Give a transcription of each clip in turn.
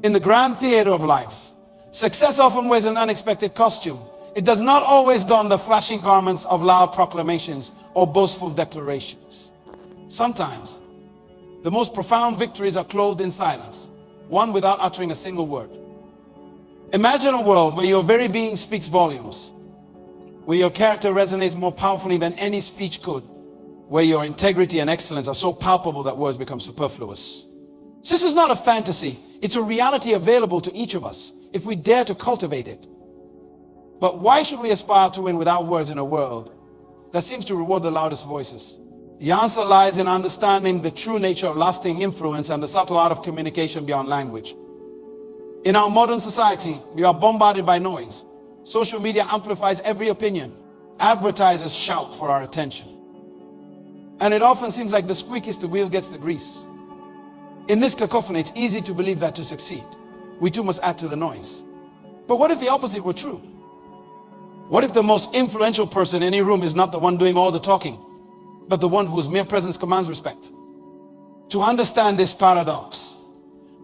In the grand theater of life, success often wears an unexpected costume. It does not always don the flashy garments of loud proclamations or boastful declarations. Sometimes, the most profound victories are clothed in silence, one without uttering a single word. Imagine a world where your very being speaks volumes, where your character resonates more powerfully than any speech could, where your integrity and excellence are so palpable that words become superfluous. This is not a fantasy. It's a reality available to each of us if we dare to cultivate it. But why should we aspire to win without words in a world that seems to reward the loudest voices? The answer lies in understanding the true nature of lasting influence and the subtle art of communication beyond language. In our modern society, we are bombarded by noise. Social media amplifies every opinion. Advertisers shout for our attention. And it often seems like the squeakiest the wheel gets the grease. In this cacophony, it's easy to believe that to succeed, we too must add to the noise. But what if the opposite were true? What if the most influential person in any room is not the one doing all the talking, but the one whose mere presence commands respect? To understand this paradox,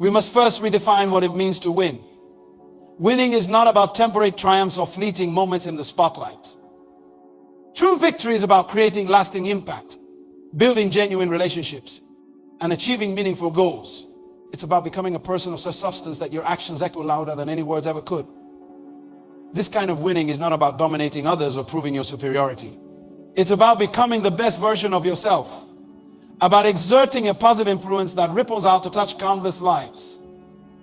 we must first redefine what it means to win. Winning is not about temporary triumphs or fleeting moments in the spotlight. True victory is about creating lasting impact, building genuine relationships, and achieving meaningful goals. It's about becoming a person of such substance that your actions echo louder than any words ever could. This kind of winning is not about dominating others or proving your superiority. It's about becoming the best version of yourself, about exerting a positive influence that ripples out to touch countless lives.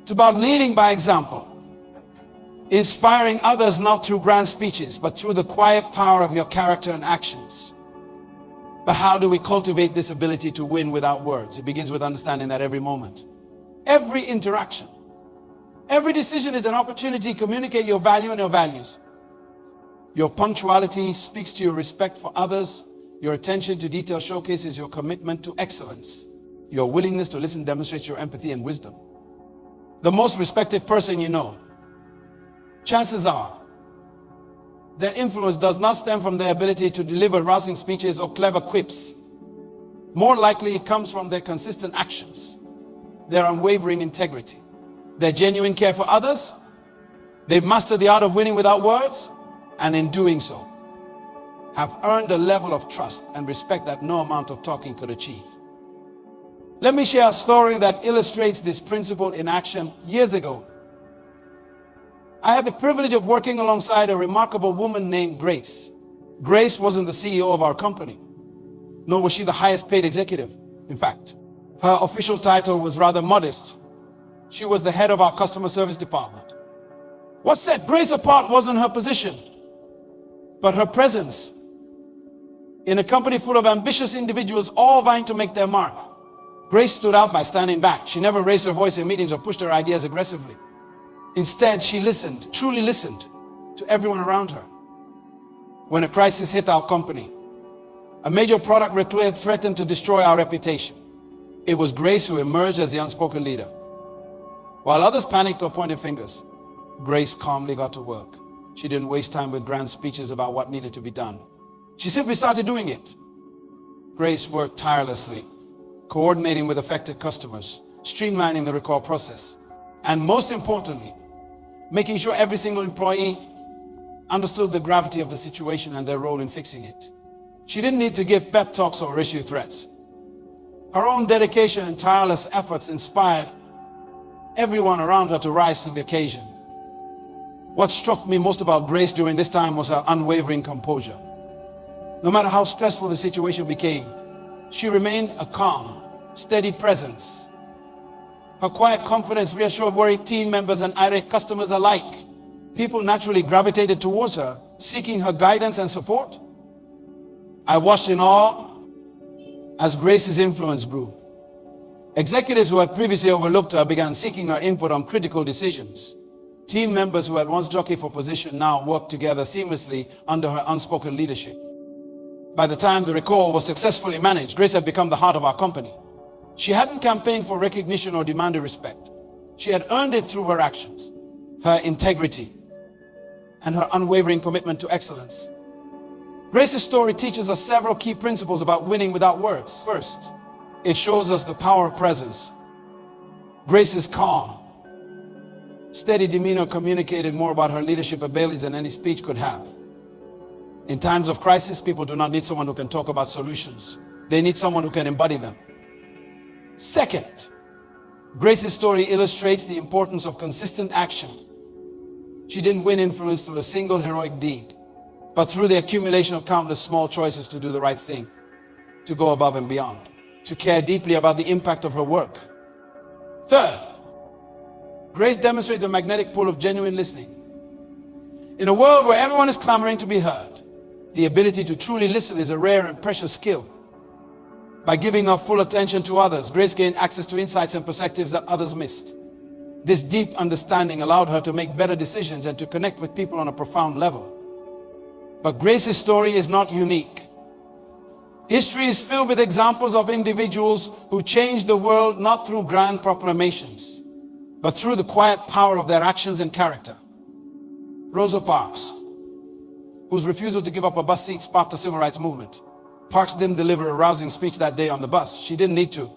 It's about leading by example, inspiring others not through grand speeches, but through the quiet power of your character and actions. But how do we cultivate this ability to win without words? It begins with understanding that every moment, every interaction, every decision is an opportunity to communicate your value and your values. Your punctuality speaks to your respect for others. Your attention to detail showcases your commitment to excellence. Your willingness to listen demonstrates your empathy and wisdom. The most respected person you know, chances are, their influence does not stem from their ability to deliver rousing speeches or clever quips. More likely, it comes from their consistent actions, their unwavering integrity, their genuine care for others. They've mastered the art of winning without words, and in doing so, have earned a level of trust and respect that no amount of talking could achieve. Let me share a story that illustrates this principle in action. Years ago, I had the privilege of working alongside a remarkable woman named Grace. Grace wasn't the CEO of our company, nor was she the highest paid executive. In fact, her official title was rather modest. She was the head of our customer service department. What set Grace apart wasn't her position, but her presence in a company full of ambitious individuals all vying to make their mark. Grace stood out by standing back. She never raised her voice in meetings or pushed her ideas aggressively. Instead, she listened, truly listened, to everyone around her. When a crisis hit our company, a major product recall threatened to destroy our reputation, it was Grace who emerged as the unspoken leader. While others panicked or pointed fingers, Grace calmly got to work. She didn't waste time with grand speeches about what needed to be done. She simply started doing it. Grace worked tirelessly, coordinating with affected customers, streamlining the recall process, and most importantly, making sure every single employee understood the gravity of the situation and their role in fixing it. She didn't need to give pep talks or issue threats. Her own dedication and tireless efforts inspired everyone around her to rise to the occasion. What struck me most about Grace during this time was her unwavering composure. No matter how stressful the situation became, she remained a calm, steady presence. Her quiet confidence reassured worried team members and irate customers alike. People naturally gravitated towards her, seeking her guidance and support. I watched in awe as Grace's influence grew. Executives who had previously overlooked her began seeking her input on critical decisions. Team members who had once jockeyed for position now worked together seamlessly under her unspoken leadership. By the time the recall was successfully managed, Grace had become the heart of our company. She hadn't campaigned for recognition or demanded respect. She had earned it through her actions, her integrity, and her unwavering commitment to excellence. Grace's story teaches us several key principles about winning without words. First, it shows us the power of presence. Grace is calm, Steady demeanor communicated more about her leadership abilities than any speech could have. In times of crisis, people do not need someone who can talk about solutions. They need someone who can embody them. Second, Grace's story illustrates the importance of consistent action. She didn't win influence through a single heroic deed, but through the accumulation of countless small choices to do the right thing, to go above and beyond, to care deeply about the impact of her work. Third, Grace demonstrates the magnetic pull of genuine listening. In a world where everyone is clamoring to be heard, the ability to truly listen is a rare and precious skill. By giving her full attention to others, Grace gained access to insights and perspectives that others missed. This deep understanding allowed her to make better decisions and to connect with people on a profound level. But Grace's story is not unique. History is filled with examples of individuals who changed the world not through grand proclamations, but through the quiet power of their actions and character. Rosa Parks, whose refusal to give up a bus seat sparked the civil rights movement. Parks didn't deliver a rousing speech that day on the bus. She didn't need to.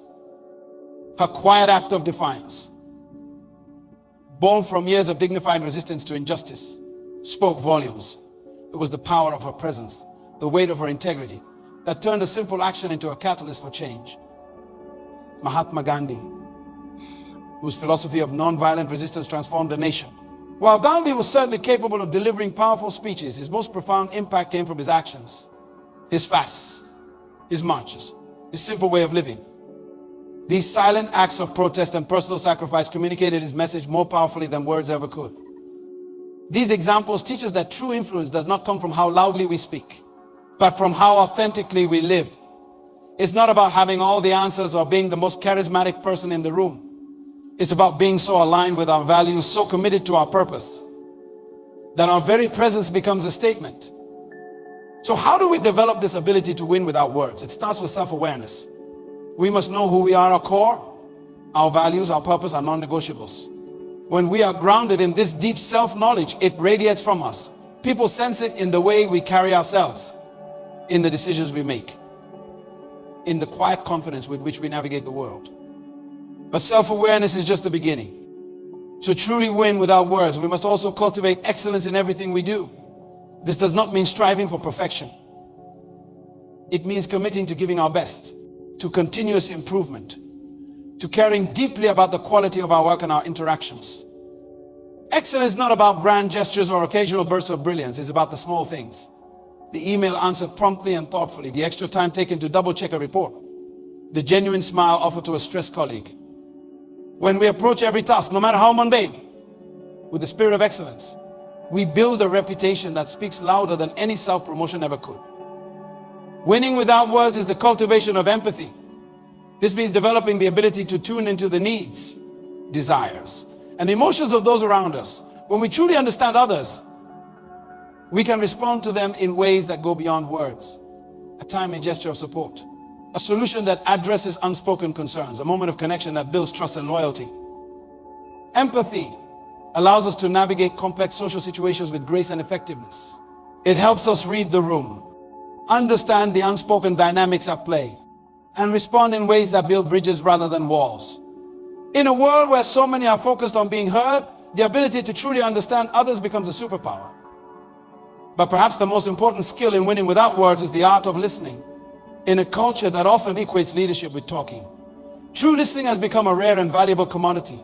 Her quiet act of defiance, born from years of dignified resistance to injustice, spoke volumes. It was the power of her presence, the weight of her integrity, that turned a simple action into a catalyst for change. Mahatma Gandhi, whose philosophy of nonviolent resistance transformed the nation. While Gandhi was certainly capable of delivering powerful speeches, his most profound impact came from his actions, his fasts, his marches, his simple way of living. These silent acts of protest and personal sacrifice communicated his message more powerfully than words ever could. These examples teach us that true influence does not come from how loudly we speak, but from how authentically we live. It's not about having all the answers or being the most charismatic person in the room. It's about being so aligned with our values, so committed to our purpose, that our very presence becomes a statement. So how do we develop this ability to win without words? It starts with self-awareness. We must know who we are, our core, our values, our purpose, our non-negotiables. When we are grounded in this deep self-knowledge, it radiates from us. People sense it in the way we carry ourselves, in the decisions we make, in the quiet confidence with which we navigate the world. But self-awareness is just the beginning. To truly win without words, we must also cultivate excellence in everything we do. This does not mean striving for perfection. It means committing to giving our best, to continuous improvement, to caring deeply about the quality of our work and our interactions. Excellence is not about grand gestures or occasional bursts of brilliance. It's about the small things. The email answered promptly and thoughtfully, the extra time taken to double check a report, the genuine smile offered to a stressed colleague. When we approach every task, no matter how mundane, with the spirit of excellence, we build a reputation that speaks louder than any self-promotion ever could. Winning without words is the cultivation of empathy. This means developing the ability to tune into the needs, desires, and emotions of those around us. When we truly understand others, we can respond to them in ways that go beyond words. A timely gesture of support, a solution that addresses unspoken concerns, a moment of connection that builds trust and loyalty. Empathy allows us to navigate complex social situations with grace and effectiveness. It helps us read the room, understand the unspoken dynamics at play, and respond in ways that build bridges rather than walls. In a world where so many are focused on being heard, the ability to truly understand others becomes a superpower. But perhaps the most important skill in winning without words is the art of listening. In a culture that often equates leadership with talking, true listening has become a rare and valuable commodity.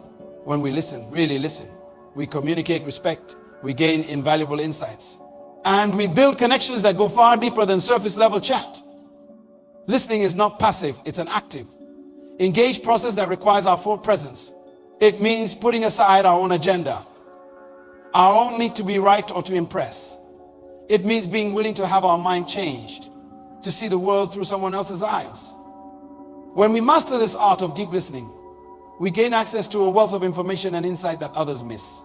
When we listen, really listen, we communicate respect, we gain invaluable insights, and we build connections that go far deeper than surface level chat. Listening is not passive, it's an active, engaged process that requires our full presence. It means putting aside our own agenda, our own need to be right or to impress. It means being willing to have our mind changed, to see the world through someone else's eyes. When we master this art of deep listening, we gain access to a wealth of information and insight that others miss.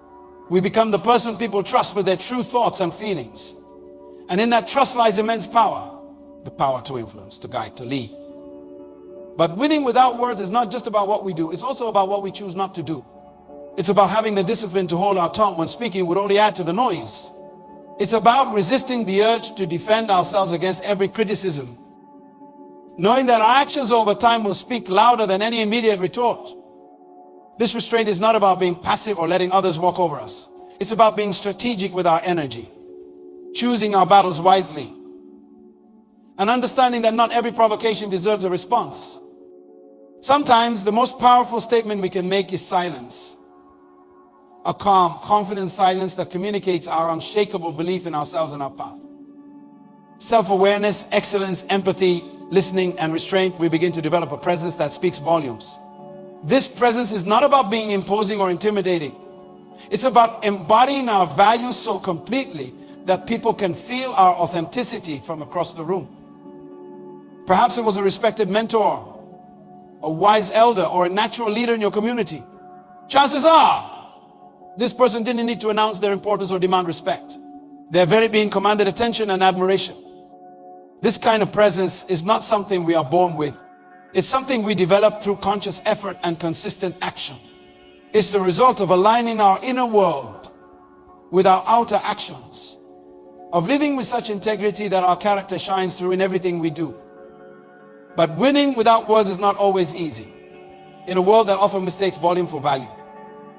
We become the person people trust with their true thoughts and feelings. And in that trust lies immense power. The power to influence, to guide, to lead. But winning without words is not just about what we do, it's also about what we choose not to do. It's about having the discipline to hold our tongue when speaking would only add to the noise. It's about resisting the urge to defend ourselves against every criticism, knowing that our actions over time will speak louder than any immediate retort. This restraint is not about being passive or letting others walk over us. It's about being strategic with our energy, choosing our battles wisely, and understanding that not every provocation deserves a response. Sometimes the most powerful statement we can make is silence. A calm, confident silence that communicates our unshakable belief in ourselves and our path. Self-awareness, excellence, empathy, listening, and restraint, we begin to develop a presence that speaks volumes. This presence is not about being imposing or intimidating. It's about embodying our values so completely that people can feel our authenticity from across the room. Perhaps it was a respected mentor, a wise elder, or a natural leader in your community. Chances are, this person didn't need to announce their importance or demand respect. Their very being commanded attention and admiration. This kind of presence is not something we are born with. It's something we develop through conscious effort and consistent action. It's the result of aligning our inner world with our outer actions, of living with such integrity that our character shines through in everything we do. But winning without words is not always easy. In a world that often mistakes volume for value,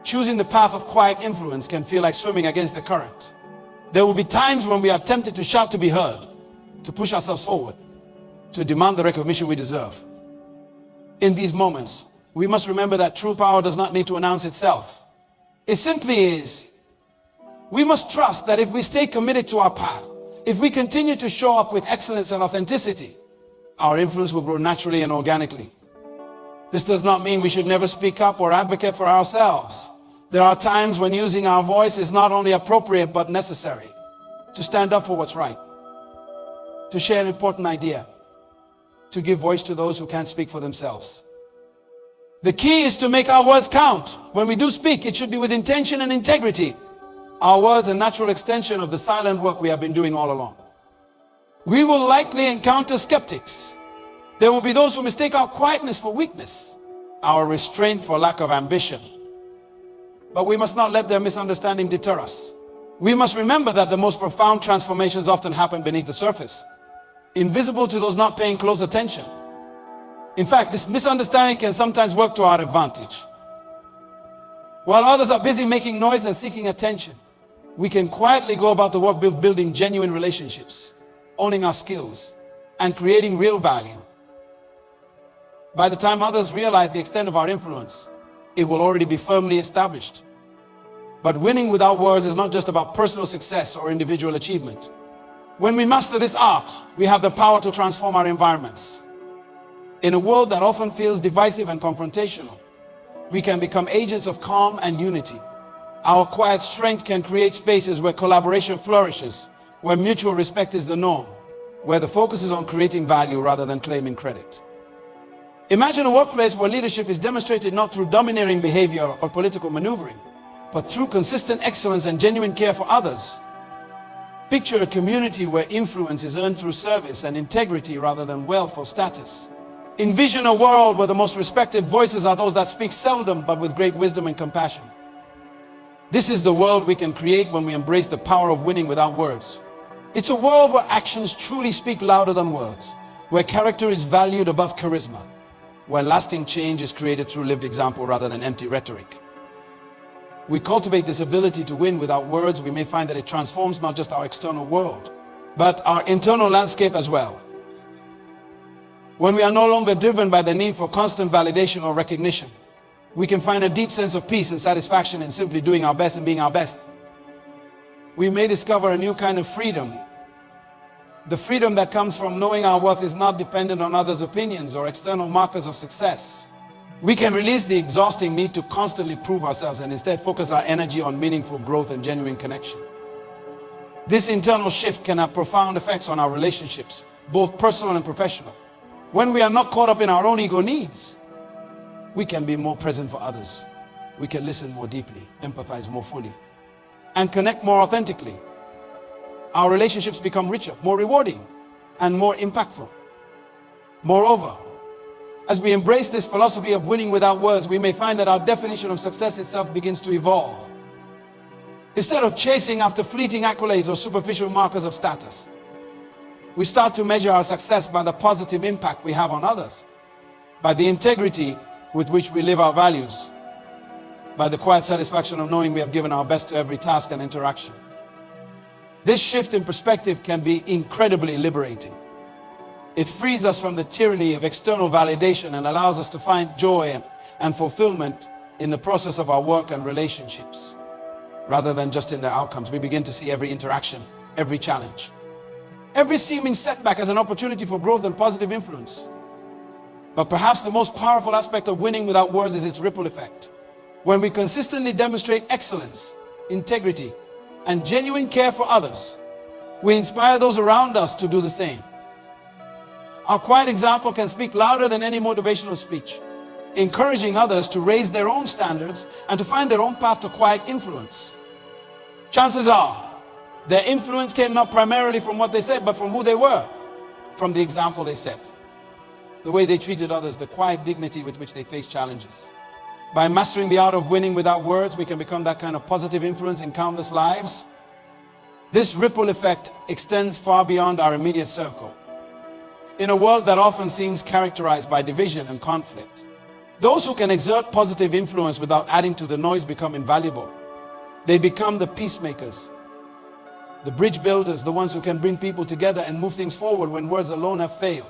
choosing the path of quiet influence can feel like swimming against the current. There will be times when we are tempted to shout to be heard, to push ourselves forward, to demand the recognition we deserve. In these moments, we must remember that true power does not need to announce itself. It simply is. We must trust that if we stay committed to our path, if we continue to show up with excellence and authenticity, our influence will grow naturally and organically. This does not mean we should never speak up or advocate for ourselves. There are times when using our voice is not only appropriate but necessary to stand up for what's right, to share an important idea, to give voice to those who can't speak for themselves. The key is to make our words count. When we do speak, it should be with intention and integrity. Our words are a natural extension of the silent work we have been doing all along. We will likely encounter skeptics. There will be those who mistake our quietness for weakness, our restraint for lack of ambition. But we must not let their misunderstanding deter us. We must remember that the most profound transformations often happen beneath the surface, invisible to those not paying close attention. In fact, this misunderstanding can sometimes work to our advantage. While others are busy making noise and seeking attention, we can quietly go about the work of building genuine relationships, owning our skills, and creating real value. By the time others realize the extent of our influence, it will already be firmly established. But winning without words is not just about personal success or individual achievement. When we master this art, we have the power to transform our environments. In a world that often feels divisive and confrontational, we can become agents of calm and unity. Our quiet strength can create spaces where collaboration flourishes, where mutual respect is the norm, where the focus is on creating value rather than claiming credit. Imagine a workplace where leadership is demonstrated not through domineering behavior or political maneuvering, but through consistent excellence and genuine care for others. Picture a community where influence is earned through service and integrity rather than wealth or status. Envision a world where the most respected voices are those that speak seldom but with great wisdom and compassion. This is the world we can create when we embrace the power of winning without words. It's a world where actions truly speak louder than words, where character is valued above charisma, where lasting change is created through lived example rather than empty rhetoric. We cultivate this ability to win without words, we may find that it transforms not just our external world, but our internal landscape as well. When we are no longer driven by the need for constant validation or recognition, we can find a deep sense of peace and satisfaction in simply doing our best and being our best. We may discover a new kind of freedom. The freedom that comes from knowing our worth is not dependent on others' opinions or external markers of success. We can release the exhausting need to constantly prove ourselves and instead focus our energy on meaningful growth and genuine connection. This internal shift can have profound effects on our relationships, both personal and professional. When we are not caught up in our own ego needs, we can be more present for others. We can listen more deeply, empathize more fully, and connect more authentically. Our relationships become richer, more rewarding, and more impactful. Moreover, as we embrace this philosophy of winning without words, we may find that our definition of success itself begins to evolve. Instead of chasing after fleeting accolades or superficial markers of status, we start to measure our success by the positive impact we have on others, by the integrity with which we live our values, by the quiet satisfaction of knowing we have given our best to every task and interaction. This shift in perspective can be incredibly liberating. It frees us from the tyranny of external validation and allows us to find joy and fulfillment in the process of our work and relationships, rather than just in their outcomes. We begin to see every interaction, every challenge, every seeming setback as an opportunity for growth and positive influence. But perhaps the most powerful aspect of winning without words is its ripple effect. When we consistently demonstrate excellence, integrity, and genuine care for others, we inspire those around us to do the same. Our quiet example can speak louder than any motivational speech, encouraging others to raise their own standards and to find their own path to quiet influence. Chances are, their influence came not primarily from what they said, but from who they were, from the example they set, the way they treated others, the quiet dignity with which they faced challenges. By mastering the art of winning without words, we can become that kind of positive influence in countless lives. This ripple effect extends far beyond our immediate circle. In a world that often seems characterized by division and conflict, those who can exert positive influence without adding to the noise become invaluable. They become the peacemakers, the bridge builders, the ones who can bring people together and move things forward when words alone have failed.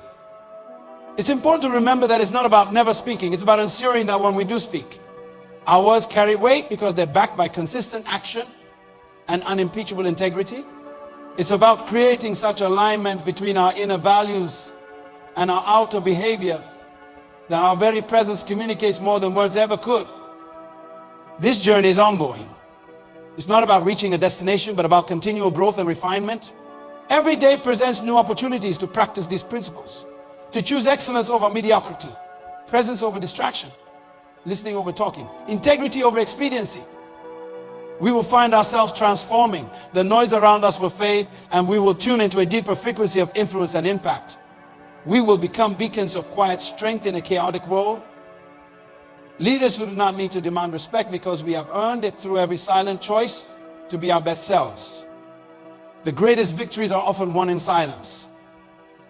It's important to remember that it's not about never speaking. It's about ensuring that when we do speak, our words carry weight because they're backed by consistent action and unimpeachable integrity. It's about creating such alignment between our inner values and our outer behavior that our very presence communicates more than words ever could. This journey is ongoing. It's not about reaching a destination, but about continual growth and refinement. Every day presents new opportunities to practice these principles, to choose excellence over mediocrity, presence over distraction, listening over talking, integrity over expediency. We will find ourselves transforming. The noise around us will fade, and we will tune into a deeper frequency of influence and impact. We will become beacons of quiet strength in a chaotic world. Leaders who do not need to demand respect because we have earned it through every silent choice to be our best selves. The greatest victories are often won in silence,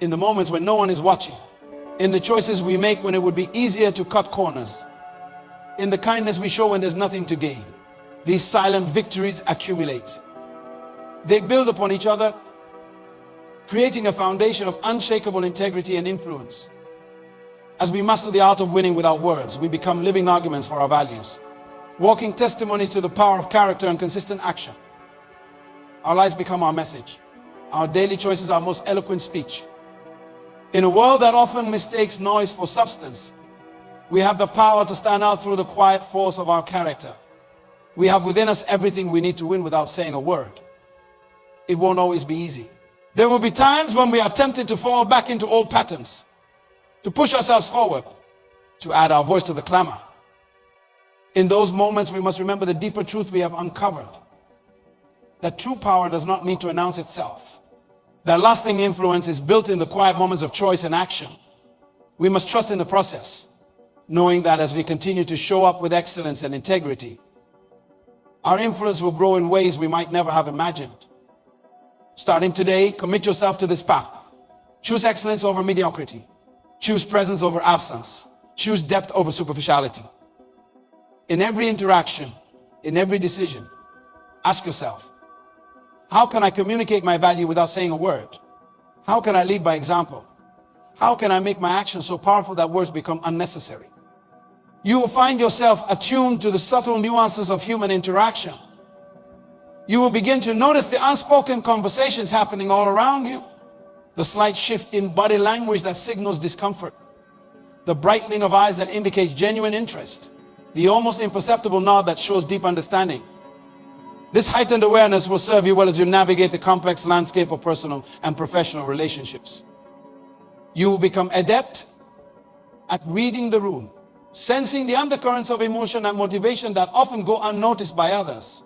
in the moments when no one is watching, in the choices we make when it would be easier to cut corners, in the kindness we show when there's nothing to gain. These silent victories accumulate. They build upon each other, creating a foundation of unshakable integrity and influence. As we master the art of winning without words, we become living arguments for our values, walking testimonies to the power of character and consistent action. Our lives become our message. Our daily choices are our most eloquent speech. In a world that often mistakes noise for substance, we have the power to stand out through the quiet force of our character. We have within us everything we need to win without saying a word. It won't always be easy. There will be times when we are tempted to fall back into old patterns, to push ourselves forward, to add our voice to the clamor. In those moments, we must remember the deeper truth we have uncovered, that true power does not need to announce itself. That lasting influence is built in the quiet moments of choice and action. We must trust in the process, knowing that as we continue to show up with excellence and integrity, our influence will grow in ways we might never have imagined. Starting today, commit yourself to this path. Choose excellence over mediocrity. Choose presence over absence. Choose depth over superficiality. In every interaction, in every decision, ask yourself, how can I communicate my value without saying a word? How can I lead by example? How can I make my actions so powerful that words become unnecessary? You will find yourself attuned to the subtle nuances of human interaction. You will begin to notice the unspoken conversations happening all around you, the slight shift in body language that signals discomfort, the brightening of eyes that indicates genuine interest, the almost imperceptible nod that shows deep understanding. This heightened awareness will serve you well as you navigate the complex landscape of personal and professional relationships. You will become adept at reading the room, sensing the undercurrents of emotion and motivation that often go unnoticed by others.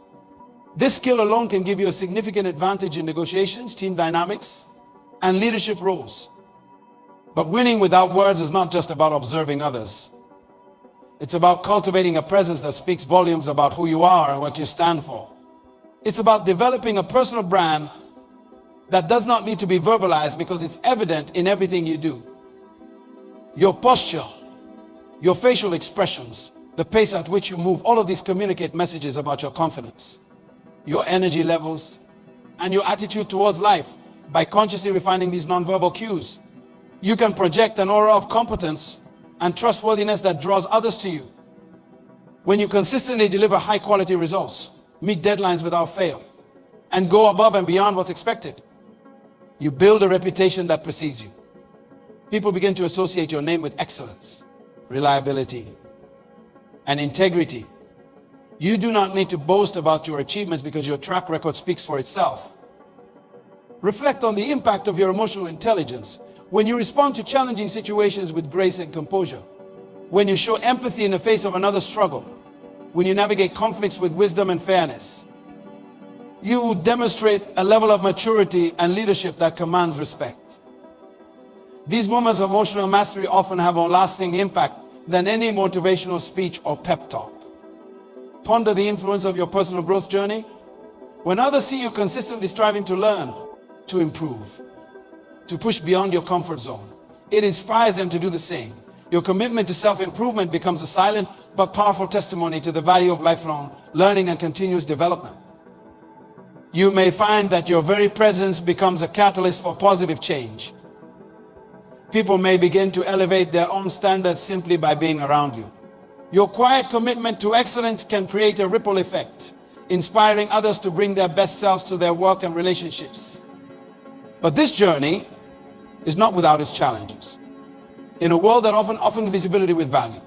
This skill alone can give you a significant advantage in negotiations, team dynamics, and leadership roles. But winning without words is not just about observing others. It's about cultivating a presence that speaks volumes about who you are and what you stand for. It's about developing a personal brand that does not need to be verbalized because it's evident in everything you do. Your posture, your facial expressions, the pace at which you move, all of these communicate messages about your confidence, your energy levels, and your attitude towards life. By consciously refining these nonverbal cues, you can project an aura of competence and trustworthiness that draws others to you. When you consistently deliver high-quality results, meet deadlines without fail, and go above and beyond what's expected, you build a reputation that precedes you. People begin to associate your name with excellence, reliability, and integrity. You do not need to boast about your achievements because your track record speaks for itself. Reflect on the impact of your emotional intelligence when you respond to challenging situations with grace and composure, when you show empathy in the face of another's struggle, when you navigate conflicts with wisdom and fairness. You demonstrate a level of maturity and leadership that commands respect. These moments of emotional mastery often have a lasting impact than any motivational speech or pep talk. Ponder the influence of your personal growth journey. When others see you consistently striving to learn, to improve, to push beyond your comfort zone, it inspires them to do the same. Your commitment to self-improvement becomes a silent but powerful testimony to the value of lifelong learning and continuous development. You may find that your very presence becomes a catalyst for positive change. People may begin to elevate their own standards simply by being around you. Your quiet commitment to excellence can create a ripple effect, inspiring others to bring their best selves to their work and relationships. But this journey is not without its challenges. In a world that often visibility with value,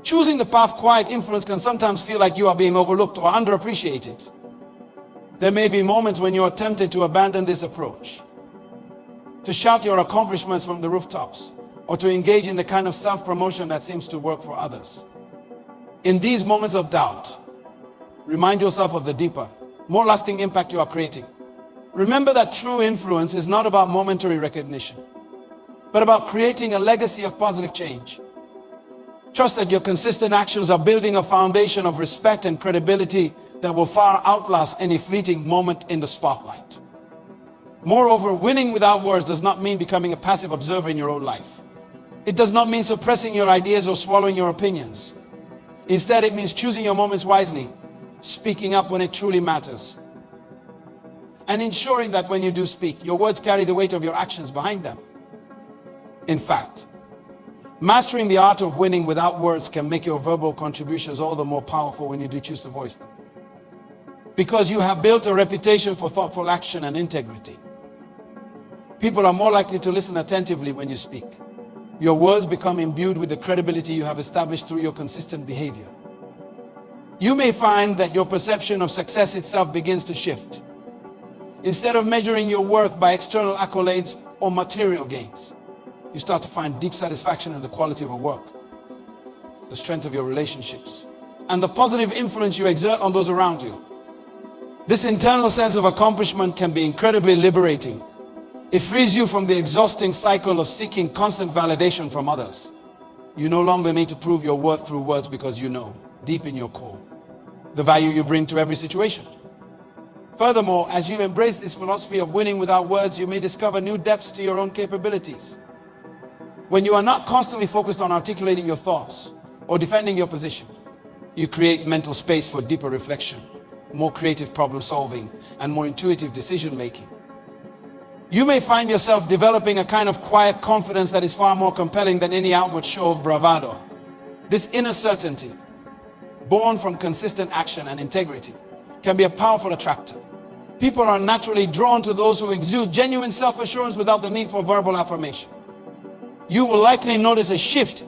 choosing the path quiet influence can sometimes feel like you are being overlooked or underappreciated. There may be moments when you are tempted to abandon this approach, to shout your accomplishments from the rooftops, or to engage in the kind of self-promotion that seems to work for others. In these moments of doubt, remind yourself of the deeper, more lasting impact you are creating. Remember that true influence is not about momentary recognition, but about creating a legacy of positive change. Trust that your consistent actions are building a foundation of respect and credibility that will far outlast any fleeting moment in the spotlight. Moreover, winning without words does not mean becoming a passive observer in your own life. It does not mean suppressing your ideas or swallowing your opinions. Instead, it means choosing your moments wisely, speaking up when it truly matters, and ensuring that when you do speak, your words carry the weight of your actions behind them. In fact, mastering the art of winning without words can make your verbal contributions all the more powerful when you do choose to voice them. Because you have built a reputation for thoughtful action and integrity. People are more likely to listen attentively when you speak. Your words become imbued with the credibility you have established through your consistent behavior. You may find that your perception of success itself begins to shift. Instead of measuring your worth by external accolades or material gains, you start to find deep satisfaction in the quality of your work, the strength of your relationships, and the positive influence you exert on those around you. This internal sense of accomplishment can be incredibly liberating. It frees you from the exhausting cycle of seeking constant validation from others. You no longer need to prove your worth through words because you know, deep in your core, the value you bring to every situation. Furthermore, as you embrace this philosophy of winning without words, you may discover new depths to your own capabilities. When you are not constantly focused on articulating your thoughts or defending your position, you create mental space for deeper reflection, more creative problem solving, and more intuitive decision making. You may find yourself developing a kind of quiet confidence that is far more compelling than any outward show of bravado. This inner certainty, born from consistent action and integrity, can be a powerful attractor. People are naturally drawn to those who exude genuine self-assurance without the need for verbal affirmation. You will likely notice a shift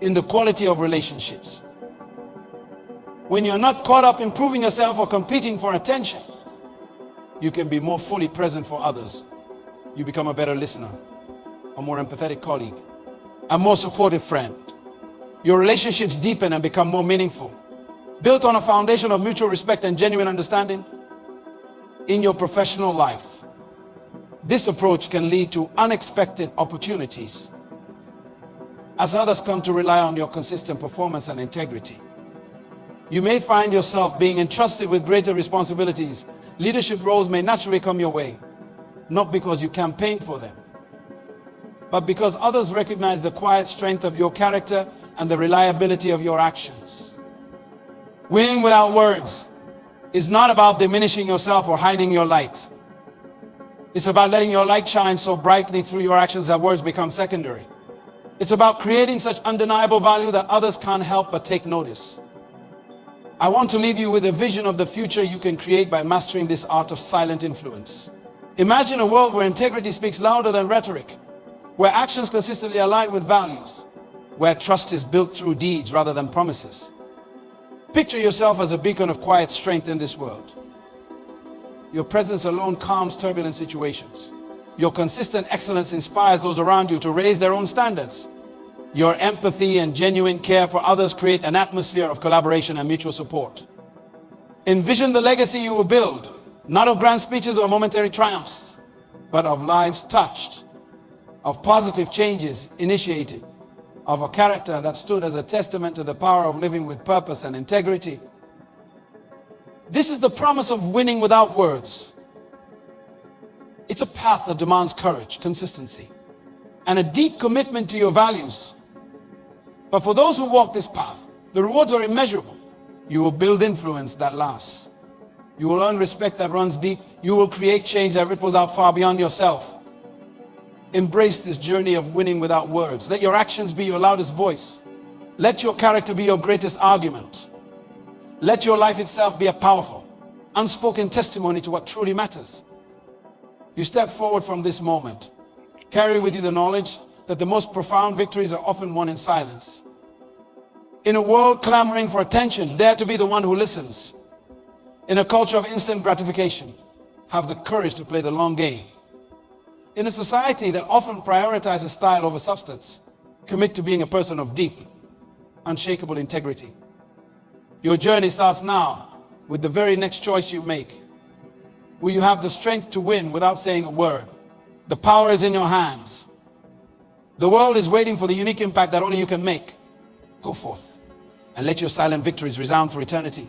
in the quality of relationships. When you're not caught up in proving yourself or competing for attention, you can be more fully present for others. You become a better listener, a more empathetic colleague, a more supportive friend. Your relationships deepen and become more meaningful, built on a foundation of mutual respect and genuine understanding. In your professional life, this approach can lead to unexpected opportunities as others come to rely on your consistent performance and integrity. You may find yourself being entrusted with greater responsibilities. Leadership roles may naturally come your way, not because you campaigned for them, but because others recognize the quiet strength of your character and the reliability of your actions. Winning without words is not about diminishing yourself or hiding your light. It's about letting your light shine so brightly through your actions that words become secondary. It's about creating such undeniable value that others can't help but take notice. I want to leave you with a vision of the future you can create by mastering this art of silent influence. Imagine a world where integrity speaks louder than rhetoric, where actions consistently align with values, where trust is built through deeds rather than promises. Picture yourself as a beacon of quiet strength in this world. Your presence alone calms turbulent situations. Your consistent excellence inspires those around you to raise their own standards. Your empathy and genuine care for others create an atmosphere of collaboration and mutual support. Envision the legacy you will build, not of grand speeches or momentary triumphs, but of lives touched, of positive changes initiated, of a character that stood as a testament to the power of living with purpose and integrity. This is the promise of winning without words. It's a path that demands courage, consistency, and a deep commitment to your values. But for those who walk this path, the rewards are immeasurable. You will build influence that lasts. You will earn respect that runs deep. You will create change that ripples out far beyond yourself. Embrace this journey of winning without words. Let your actions be your loudest voice. Let your character be your greatest argument. Let your life itself be a powerful, unspoken testimony to what truly matters. You step forward from this moment. Carry with you the knowledge that the most profound victories are often won in silence. In a world clamoring for attention, dare to be the one who listens. In a culture of instant gratification, have the courage to play the long game. In a society that often prioritizes style over substance, commit to being a person of deep, unshakable integrity. Your journey starts now with the very next choice you make. Will you have the strength to win without saying a word? The power is in your hands. The world is waiting for the unique impact that only you can make. Go forth and let your silent victories resound for eternity.